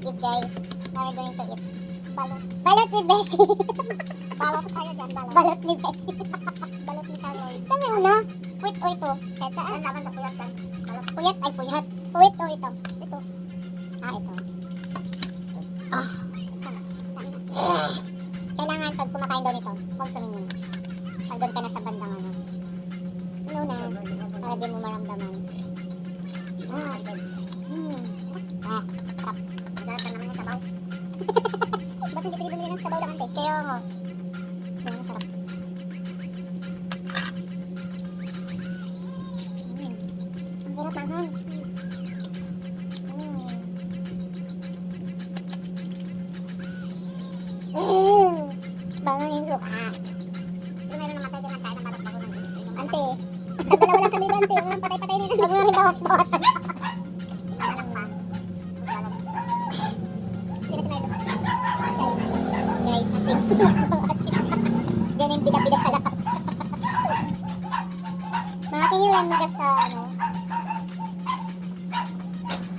eat guys. Now we're going to eat. Balot. Balot ni Bessie. Balot tayo dyan, balot. Balot ni Bessie. Balot ni Carol. Saan may una? Puwit o ito? Kahit saan? Ang laban sa puyat dyan. Balot. Puyat ay puyat. Puwit o ito? Ito. Ah, ito. Ah. Kailangan pag kumakain daw nito, huwag tumingin. Pag doon ka na sa bandang ano. Una, para di mo maramdaman. Ah. Ah. Sarap. Sarap na naman yung sabaw. Ba't hindi pwede bumili ng sabaw lang ante? Kaya mo. Yan ang sarap. Ang sarap manghang. Bangang yung suka. Yung meron naman pwede magkain ng balot bago ng ante. Dalawa lang kami ante. Patay-patay nila. Huwag mo rin bawas-bawasan. Balot pa. Balot. Sino si Marlo? Guys, asin. Ganyan yung bidak-bidak sa lahat. Mga kinilan na sa ano.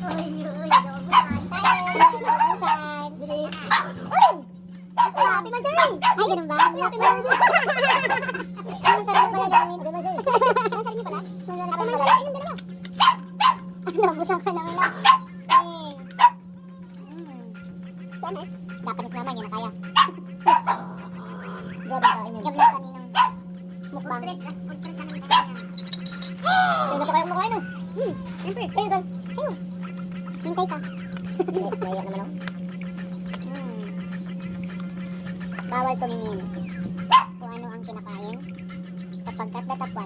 Uy, naubusan. Naubusan. Uy! Happy Mansory! Ay, ganun ba? Happy Mansory! Ang sarap pala namin. Happy Mansory. Ang sarap niyo pala? Happy Mansory, inom dalawa. Naubusan ka naman lang. Promise. Dapat mas naman, yun na kaya. Grabe ka, inyo. Gablog kami ng mukbang. Contract kami ng kanya. Ganda pa kayo kumakain, no? Siyempre. Kayo, girl. Sa'yo. Hintay ka. Naiya naman ako. Bawal tumingin kung ano ang kinakain sapagkat datapwat.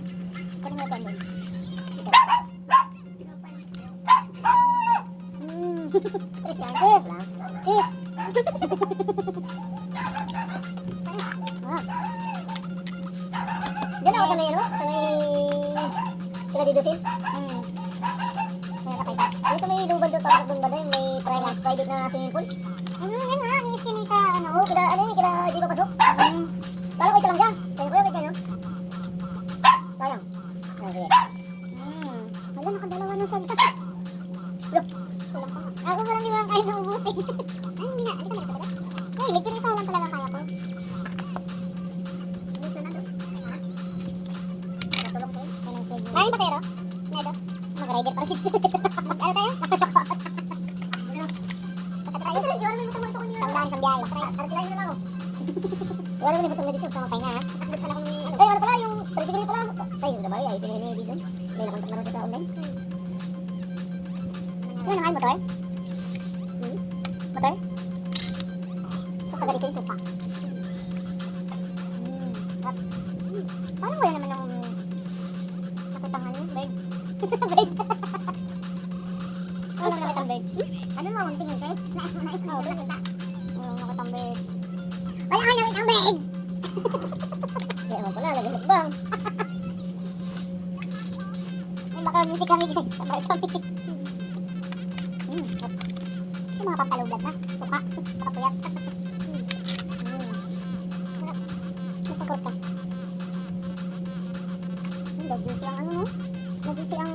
Kung ano ba doon? Stress yan. Kiss. Diyan ako sa may ano? Sa may Pinadidusin? Yung sa may lubad doon, tapos doon ba doon? May private na swimming pool? Yan nga, ni-skinny ka, ano? Oo, kila di ba pasok? Kala ko isa lang siya. Kaya kuya, wait kayo. Sayang. Okay. Wala, nakadalawa na siya. Look. Ako walang liwang kain na ubusin. Ay, hindi na. Alika na talaga. Ay, liquid isa lang talaga kaya ko. Kain pa pero? Nedo? Mag-rider pa rin. Ano tayo? Sambiay. Arkilayin na lang ako. Wala mo na itong medyo sa mga ha? Buksan ako ng ano. Eh, ano pala yung tricycle pala. Ay, yung sabay. Ayusin nila yung vision. May nakontak na rin siya sa online. Ano nakain motor? Motor? Suka ganito yung suka. Parang wala naman yung nakitangan yung bird. Bird. Wala naman nakitang bird. Ano mo, ang tingin bird? Oo, bird. Nakitang bird. Wala ka nakitang bird! Kaya naman pala, lagay bang. Baka-music kami guys. Sabay kami. Yung mga pampalugad na. Suka. Pakapuyat. Masakot ka. Nag-juicy ang ano no? Nag-juicy ang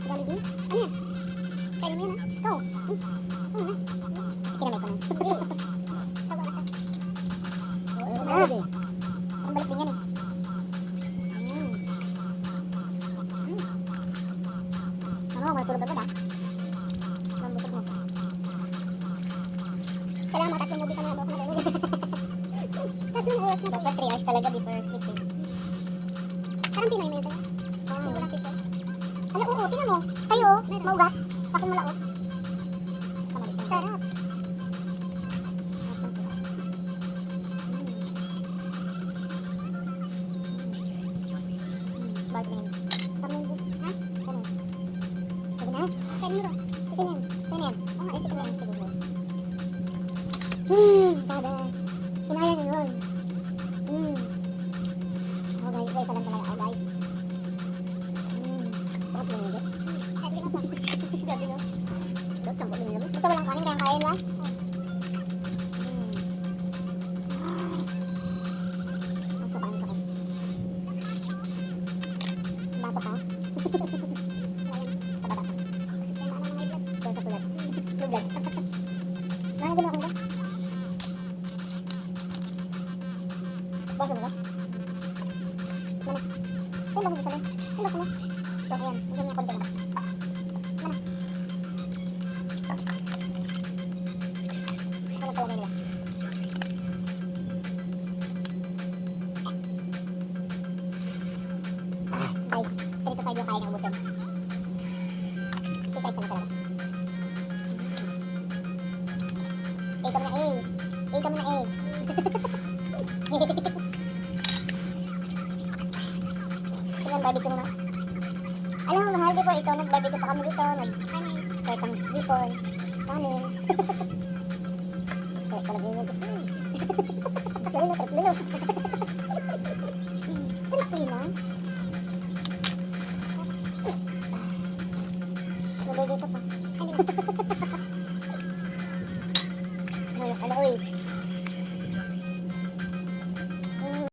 Jollibee. Ano yan? Kainin mo yan ha? Ikaw. Ano na? Kinamay ko na. Sawa na ka. Ang balik din yan eh. Ano, matulog agad ah. Mambusog mo. Kailangan mga 3 movie ka na ako na gano'n. 3 oras na. Dapat 3 hours talaga before sleeping. Parang Pinoy mo yun sa'yo. Oo. Walang sisyo. Ano, oo, tingnan mo. Sa'yo, maugat. Sa akin malaot. Sarap. Bargain. Tamang bus. Ha? Ano? Sige na. Kain mo ro. Sige na. Sige na. Oo nga, sige na. Sige na. Tada. Kinaya nyo yun. Oh guys, isa lang talaga. Oh guys. Bakit lang yun guys? Sige na po. Gabi no. Dot, sampo din naman. Basta walang kanin, kaya kain lang. Ang suka, ang suka. Bato ka? Ayun, sa patatas. Sa pulat. Lugad. gano'n ako ba? Basa mo ba? Mana? Saan ba mag-isa mo? Saan basa mo? Ito, ayan. Ayan yung konti na ba? Mana? Ako lang pala nila. Guys, ganito tayo yung kaya ng ubusin. Ito size na talaga. A ka muna A. A ka muna A. Tingnan barbecue muna. Alam mo mahal before ito, nag-barbecue pa kami dito, nag-start ang jipon, kanin. Kaya talaga yung gusto mo. Gusto rin na triplo. Triplo? Nabay dito pa. Ano, uy.